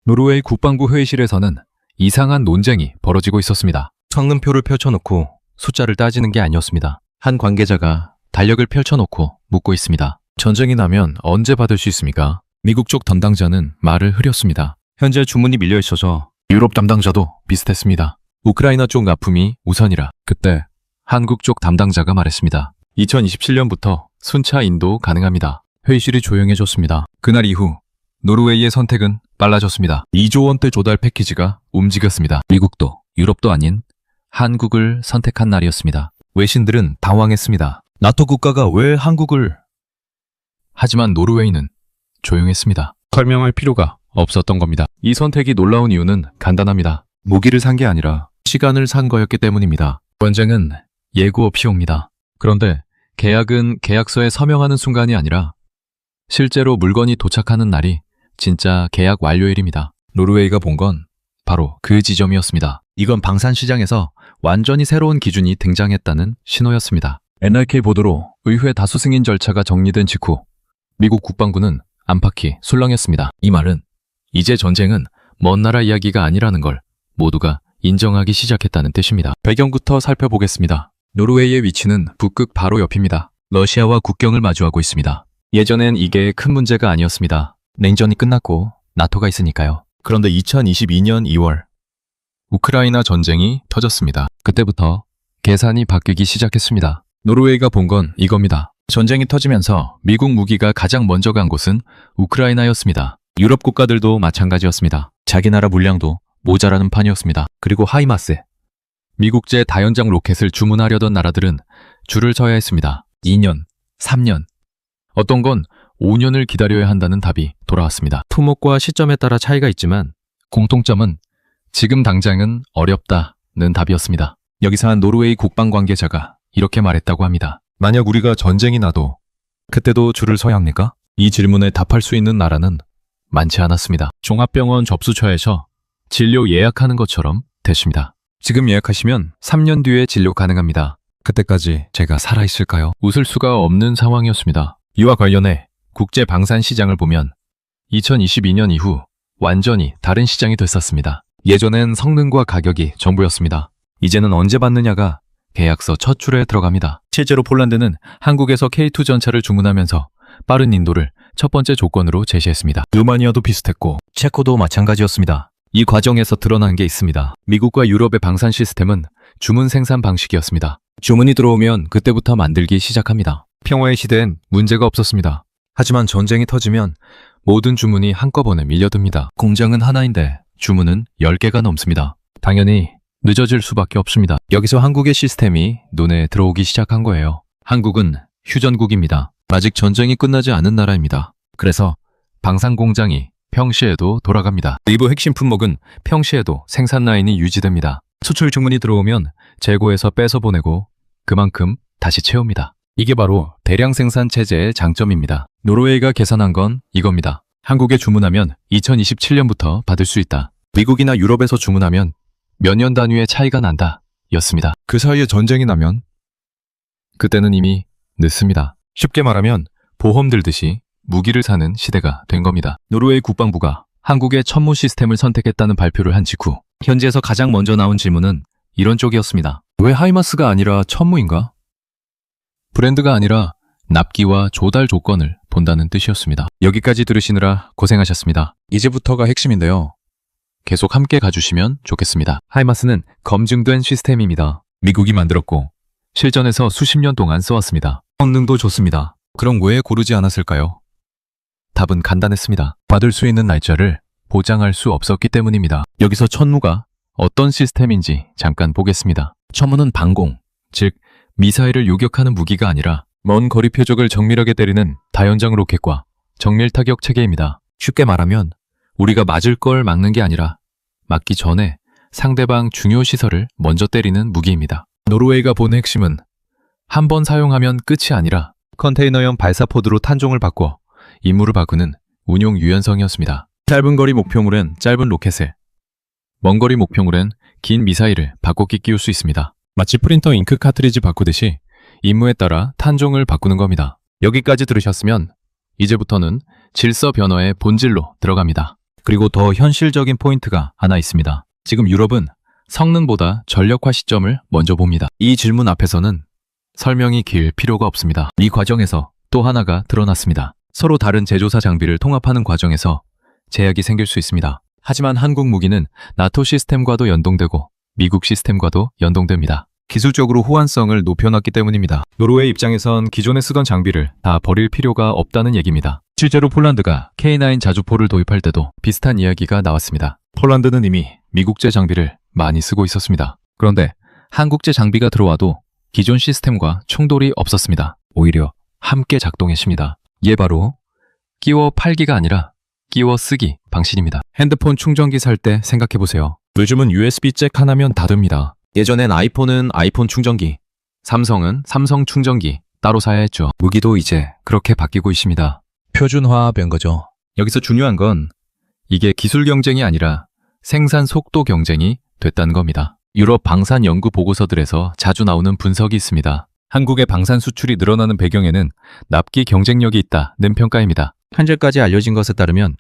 노르웨이 국방부 회의실에서는 이상한 논쟁이 벌어지고 있었습니다. 성능표를 펼쳐놓고 숫자를 따지는 게 아니었습니다. 한 관계자가 달력을 펼쳐놓고 묻고 있습니다. 전쟁이 나면 언제 받을 수 있습니까? 미국 쪽 담당자는 말을 흐렸습니다. 현재 주문이 밀려 있어서 유럽 담당자도 비슷했습니다. 우크라이나 쪽 납품이 우선이라. 그때 한국 쪽 담당자가 말했습니다. 2027년부터 순차 인도 가능합니다. 회의실이 조용해졌습니다. 그날 이후 노르웨이의 선택은 빨라졌습니다. 2조 원대 조달 패키지가 움직였습니다. 미국도 유럽도 아닌 한국을 선택한 날이었습니다. 외신들은 당황했습니다. 나토 국가가 왜 한국을... 하지만 노르웨이는 조용했습니다. 설명할 필요가 없었던 겁니다. 이 선택이 놀라운 이유는 간단합니다. 무기를 산 게 아니라 시간을 산 거였기 때문입니다. 전쟁은 예고 없이 옵니다. 그런데 계약은 계약서에 서명하는 순간이 아니라 실제로 물건이 도착하는 날이 진짜 계약 완료일입니다. 노르웨이가 본 건 바로 그 지점이었습니다. 이건 방산 시장에서 완전히 새로운 기준이 등장했다는 신호였습니다. NRK 보도로 의회 다수 승인 절차가 정리된 직후 미국 국방부는 안팎이 술렁했습니다. 이 말은 이제 전쟁은 먼 나라 이야기가 아니라는 걸 모두가 인정하기 시작했다는 뜻입니다. 배경부터 살펴보겠습니다. 노르웨이의 위치는 북극 바로 옆입니다. 러시아와 국경을 마주하고 있습니다. 예전엔 이게 큰 문제가 아니었습니다. 냉전이 끝났고 나토가 있으니까요. 그런데 2022년 2월 우크라이나 전쟁이 터졌습니다. 그때부터 계산이 바뀌기 시작했습니다. 노르웨이가 본 건 이겁니다. 전쟁이 터지면서 미국 무기가 가장 먼저 간 곳은 우크라이나였습니다. 유럽 국가들도 마찬가지였습니다. 자기 나라 물량도 모자라는 판이었습니다. 그리고 하이마스, 미국제 다연장 로켓을 주문하려던 나라들은 줄을 서야 했습니다. 2년, 3년, 어떤 건 5년을 기다려야 한다는 답이 돌아왔습니다. 품목과 시점에 따라 차이가 있지만 공통점은 지금 당장은 어렵다는 답이었습니다. 여기서 한 노르웨이 국방 관계자가 이렇게 말했다고 합니다. 만약 우리가 전쟁이 나도 그때도 줄을 서야 합니까? 이 질문에 답할 수 있는 나라는 많지 않았습니다. 종합병원 접수처에서 진료 예약하는 것처럼 됐습니다. 지금 예약하시면 3년 뒤에 진료 가능합니다. 그때까지 제가 살아있을까요? 웃을 수가 없는 상황이었습니다. 이와 관련해 국제 방산 시장을 보면 2022년 이후 완전히 다른 시장이 됐었습니다. 예전엔 성능과 가격이 전부였습니다. 이제는 언제 받느냐가 계약서 첫 줄에 들어갑니다. 실제로 폴란드는 한국에서 K2 전차를 주문하면서 빠른 인도를 첫 번째 조건으로 제시했습니다. 루마니아도 비슷했고 체코도 마찬가지였습니다. 이 과정에서 드러난 게 있습니다. 미국과 유럽의 방산 시스템은 주문 생산 방식이었습니다. 주문이 들어오면 그때부터 만들기 시작합니다. 평화의 시대엔 문제가 없었습니다. 하지만 전쟁이 터지면 모든 주문이 한꺼번에 밀려듭니다. 공장은 하나인데 주문은 10개가 넘습니다. 당연히 늦어질 수밖에 없습니다. 여기서 한국의 시스템이 눈에 들어오기 시작한 거예요. 한국은 휴전국입니다. 아직 전쟁이 끝나지 않은 나라입니다. 그래서 방산 공장이 평시에도 돌아갑니다. 일부 핵심 품목은 평시에도 생산 라인이 유지됩니다. 수출 주문이 들어오면 재고에서 빼서 보내고 그만큼 다시 채웁니다. 이게 바로 대량 생산 체제의 장점입니다. 노르웨이가 계산한 건 이겁니다. 한국에 주문하면 2027년부터 받을 수 있다. 미국이나 유럽에서 주문하면 몇 년 단위의 차이가 난다 였습니다. 그 사이에 전쟁이 나면 그때는 이미 늦습니다. 쉽게 말하면 보험 들듯이 무기를 사는 시대가 된 겁니다. 노르웨이 국방부가 한국의 천무 시스템을 선택했다는 발표를 한 직후 현지에서 가장 먼저 나온 질문은 이런 쪽이었습니다. 왜 하이마스가 아니라 천무인가? 브랜드가 아니라 납기와 조달 조건을 본다는 뜻이었습니다. 여기까지 들으시느라 고생하셨습니다. 이제부터가 핵심인데요. 계속 함께 가주시면 좋겠습니다. 하이마스는 검증된 시스템입니다. 미국이 만들었고 실전에서 수십 년 동안 써왔습니다. 성능도 좋습니다. 그럼 왜 고르지 않았을까요? 답은 간단했습니다. 받을 수 있는 날짜를 보장할 수 없었기 때문입니다. 여기서 천무가 어떤 시스템인지 잠깐 보겠습니다. 천무는 방공, 즉 미사일을 요격하는 무기가 아니라 먼 거리 표적을 정밀하게 때리는 다연장 로켓과 정밀 타격 체계입니다. 쉽게 말하면 우리가 맞을 걸 막는 게 아니라 맞기 전에 상대방 중요 시설을 먼저 때리는 무기입니다. 노르웨이가 본 핵심은 한 번 사용하면 끝이 아니라 컨테이너형 발사포드로 탄종을 바꿔 임무를 바꾸는 운용 유연성이었습니다. 짧은 거리 목표물엔 짧은 로켓을, 먼 거리 목표물엔 긴 미사일을 바꿔끼 끼울 수 있습니다. 마치 프린터 잉크 카트리지 바꾸듯이 임무에 따라 탄종을 바꾸는 겁니다. 여기까지 들으셨으면 이제부터는 질서 변화의 본질로 들어갑니다. 그리고 더 현실적인 포인트가 하나 있습니다. 지금 유럽은 성능보다 전력화 시점을 먼저 봅니다. 이 질문 앞에서는 설명이 길 필요가 없습니다. 이 과정에서 또 하나가 드러났습니다. 서로 다른 제조사 장비를 통합하는 과정에서 제약이 생길 수 있습니다. 하지만 한국 무기는 나토 시스템과도 연동되고 미국 시스템과도 연동됩니다. 기술적으로 호환성을 높여놨기 때문입니다. 노르웨이 입장에선 기존에 쓰던 장비를 다 버릴 필요가 없다는 얘기입니다. 실제로 폴란드가 K9 자주포를 도입할 때도 비슷한 이야기가 나왔습니다. 폴란드는 이미 미국제 장비를 많이 쓰고 있었습니다. 그런데 한국제 장비가 들어와도 기존 시스템과 충돌이 없었습니다. 오히려 함께 작동했습니다. 이게 바로 끼워 팔기가 아니라 끼워 쓰기 방식입니다. 핸드폰 충전기 살 때 생각해보세요. 요즘은 USB 잭 하나면 다 됩니다. 예전엔 아이폰은 아이폰 충전기, 삼성은 삼성 충전기 따로 사야 했죠. 무기도 이제 그렇게 바뀌고 있습니다. 표준화된 거죠. 여기서 중요한 건 이게 기술 경쟁이 아니라 생산 속도 경쟁이 됐다는 겁니다. 유럽 방산 연구 보고서들에서 자주 나오는 분석이 있습니다. 한국의 방산 수출이 늘어나는 배경에는 납기 경쟁력이 있다는 평가입니다. 현재까지 알려진 것에 따르면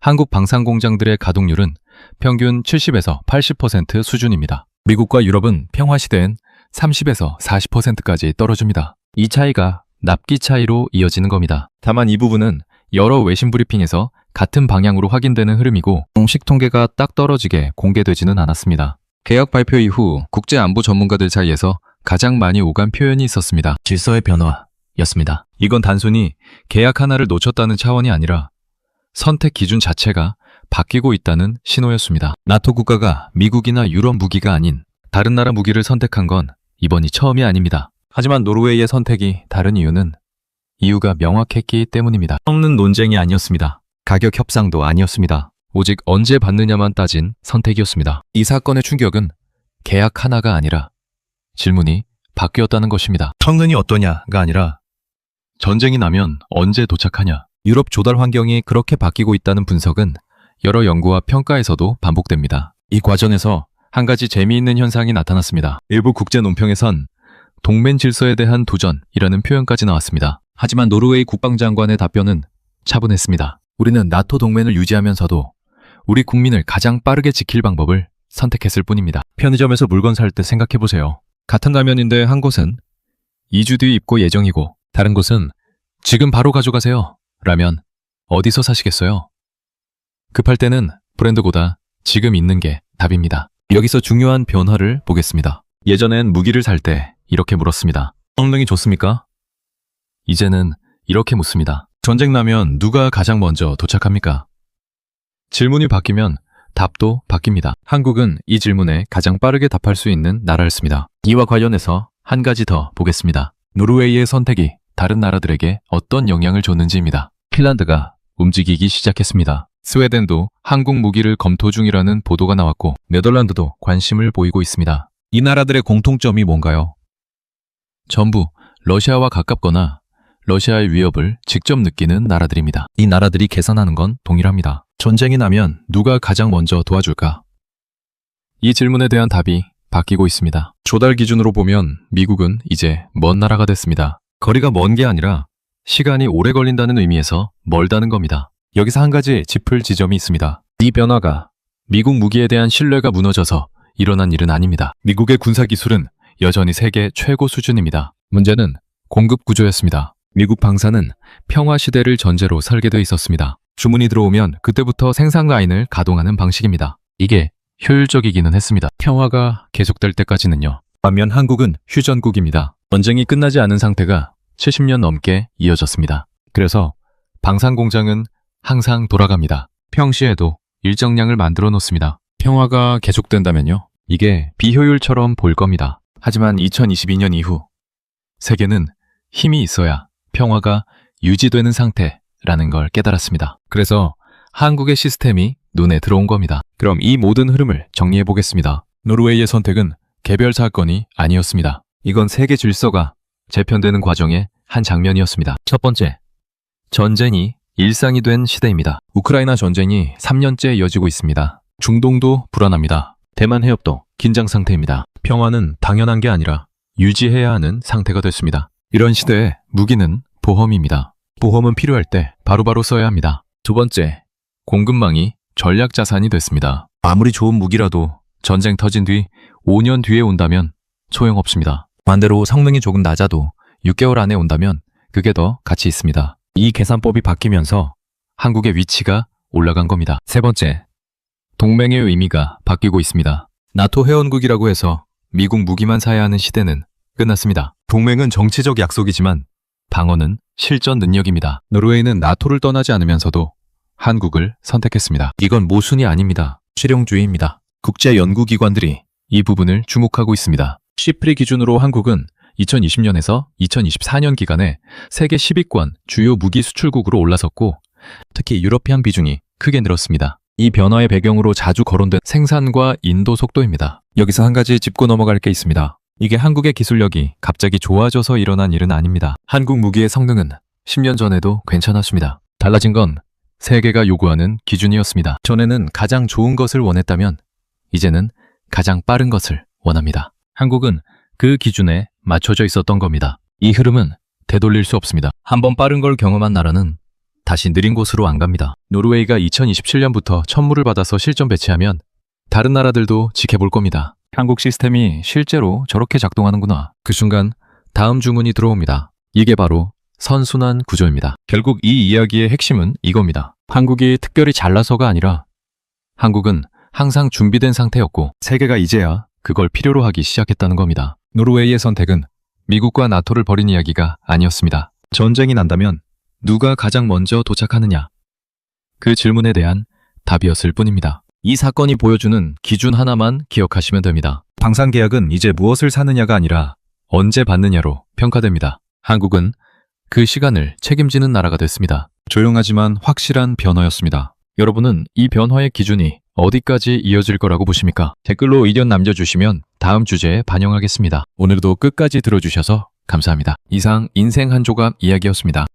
한국 방산 공장들의 가동률은 평균 70에서 80% 수준입니다. 미국과 유럽은 평화 시대엔 30에서 40%까지 떨어집니다. 이 차이가 납기 차이로 이어지는 겁니다. 다만 이 부분은 여러 외신 브리핑에서 같은 방향으로 확인되는 흐름이고 공식 통계가 딱 떨어지게 공개되지는 않았습니다. 계약 발표 이후 국제안보 전문가들 사이에서 가장 많이 오간 표현이 있었습니다. 질서의 변화였습니다. 이건 단순히 계약 하나를 놓쳤다는 차원이 아니라 선택 기준 자체가 바뀌고 있다는 신호였습니다. 나토 국가가 미국이나 유럽 무기가 아닌 다른 나라 무기를 선택한 건 이번이 처음이 아닙니다. 하지만 노르웨이의 선택이 다른 이유가 명확했기 때문입니다. 성능 논쟁이 아니었습니다. 가격 협상도 아니었습니다. 오직 언제 받느냐만 따진 선택이었습니다. 이 사건의 충격은 계약 하나가 아니라 질문이 바뀌었다는 것입니다. 성능이 어떠냐가 아니라 전쟁이 나면 언제 도착하냐. 유럽 조달 환경이 그렇게 바뀌고 있다는 분석은 여러 연구와 평가에서도 반복됩니다. 이 과정에서 한 가지 재미있는 현상이 나타났습니다. 일부 국제 논평에선 동맹 질서에 대한 도전이라는 표현까지 나왔습니다. 하지만 노르웨이 국방장관의 답변은 차분했습니다. 우리는 나토 동맹을 유지하면서도 우리 국민을 가장 빠르게 지킬 방법을 선택했을 뿐입니다. 편의점에서 물건 살 때 생각해보세요. 같은 라면인데 한 곳은 2주 뒤 입고 예정이고 다른 곳은 지금 바로 가져가세요. 라면 어디서 사시겠어요? 급할 때는 브랜드보다 지금 있는 게 답입니다. 여기서 중요한 변화를 보겠습니다. 예전엔 무기를 살 때 이렇게 물었습니다. 성능이 좋습니까? 이제는 이렇게 묻습니다. 전쟁 나면 누가 가장 먼저 도착합니까? 질문이 바뀌면 답도 바뀝니다. 한국은 이 질문에 가장 빠르게 답할 수 있는 나라였습니다. 이와 관련해서 한 가지 더 보겠습니다. 노르웨이의 선택이 다른 나라들에게 어떤 영향을 줬는지입니다. 핀란드가 움직이기 시작했습니다. 스웨덴도 한국 무기를 검토 중이라는 보도가 나왔고 네덜란드도 관심을 보이고 있습니다. 이 나라들의 공통점이 뭔가요? 전부 러시아와 가깝거나 러시아의 위협을 직접 느끼는 나라들입니다. 이 나라들이 계산하는 건 동일합니다. 전쟁이 나면 누가 가장 먼저 도와줄까? 이 질문에 대한 답이 바뀌고 있습니다. 조달 기준으로 보면 미국은 이제 먼 나라가 됐습니다. 거리가 먼 게 아니라 시간이 오래 걸린다는 의미에서 멀다는 겁니다. 여기서 한 가지 짚을 지점이 있습니다. 이 변화가 미국 무기에 대한 신뢰가 무너져서 일어난 일은 아닙니다. 미국의 군사 기술은 여전히 세계 최고 수준입니다. 문제는 공급 구조였습니다. 미국 방산은 평화 시대를 전제로 설계되어 있었습니다. 주문이 들어오면 그때부터 생산 라인을 가동하는 방식입니다. 이게 효율적이기는 했습니다. 평화가 계속될 때까지는요. 반면 한국은 휴전국입니다. 전쟁이 끝나지 않은 상태가 70년 넘게 이어졌습니다. 그래서 방산 공장은 항상 돌아갑니다. 평시에도 일정량을 만들어 놓습니다. 평화가 계속된다면요. 이게 비효율처럼 보일 겁니다. 하지만 2022년 이후 세계는 힘이 있어야 평화가 유지되는 상태라는 걸 깨달았습니다. 그래서 한국의 시스템이 눈에 들어온 겁니다. 그럼 이 모든 흐름을 정리해 보겠습니다. 노르웨이의 선택은 개별 사건이 아니었습니다. 이건 세계 질서가 재편되는 과정의 한 장면이었습니다. 첫 번째, 전쟁이 일상이 된 시대입니다. 우크라이나 전쟁이 3년째 이어지고 있습니다. 중동도 불안합니다. 대만 해협도 긴장 상태입니다. 평화는 당연한 게 아니라 유지해야 하는 상태가 됐습니다. 이런 시대에 무기는 보험입니다. 보험은 필요할 때 바로바로 써야 합니다. 두 번째, 공급망이 전략 자산이 됐습니다. 아무리 좋은 무기라도 전쟁 터진 뒤 5년 뒤에 온다면 소용없습니다. 반대로 성능이 조금 낮아도 6개월 안에 온다면 그게 더 가치 있습니다. 이 계산법이 바뀌면서 한국의 위치가 올라간 겁니다. 세 번째, 동맹의 의미가 바뀌고 있습니다. 나토 회원국이라고 해서 미국 무기만 사야 하는 시대는 끝났습니다. 동맹은 정치적 약속이지만 방어는 실전 능력입니다. 노르웨이는 나토를 떠나지 않으면서도 한국을 선택했습니다. 이건 모순이 아닙니다. 실용주의입니다. 국제 연구기관들이 이 부분을 주목하고 있습니다. 시프리 기준으로 한국은 2020년에서 2024년 기간에 세계 10위권 주요 무기 수출국으로 올라섰고 특히 유러피안 비중이 크게 늘었습니다. 이 변화의 배경으로 자주 거론된 생산과 인도 속도입니다. 여기서 한 가지 짚고 넘어갈 게 있습니다. 이게 한국의 기술력이 갑자기 좋아져서 일어난 일은 아닙니다. 한국 무기의 성능은 10년 전에도 괜찮았습니다. 달라진 건 세계가 요구하는 기준이었습니다. 전에는 가장 좋은 것을 원했다면 이제는 가장 빠른 것을 원합니다. 한국은 그 기준에 맞춰져 있었던 겁니다. 이 흐름은 되돌릴 수 없습니다. 한번 빠른 걸 경험한 나라는 다시 느린 곳으로 안 갑니다. 노르웨이가 2027년부터 천무를 받아서 실전 배치하면 다른 나라들도 지켜볼 겁니다. 한국 시스템이 실제로 저렇게 작동하는구나. 그 순간 다음 주문이 들어옵니다. 이게 바로 선순환 구조입니다. 결국 이 이야기의 핵심은 이겁니다. 한국이 특별히 잘나서가 아니라 한국은 항상 준비된 상태였고 세계가 이제야 그걸 필요로 하기 시작했다는 겁니다. 노르웨이의 선택은 미국과 나토를 벌인 이야기가 아니었습니다. 전쟁이 난다면 누가 가장 먼저 도착하느냐? 그 질문에 대한 답이었을 뿐입니다. 이 사건이 보여주는 기준 하나만 기억하시면 됩니다. 방산계약은 이제 무엇을 사느냐가 아니라 언제 받느냐로 평가됩니다. 한국은 그 시간을 책임지는 나라가 됐습니다. 조용하지만 확실한 변화였습니다. 여러분은 이 변화의 기준이 어디까지 이어질 거라고 보십니까? 댓글로 의견 남겨주시면 다음 주제에 반영하겠습니다. 오늘도 끝까지 들어주셔서 감사합니다. 이상 인생 한 조각 이야기였습니다.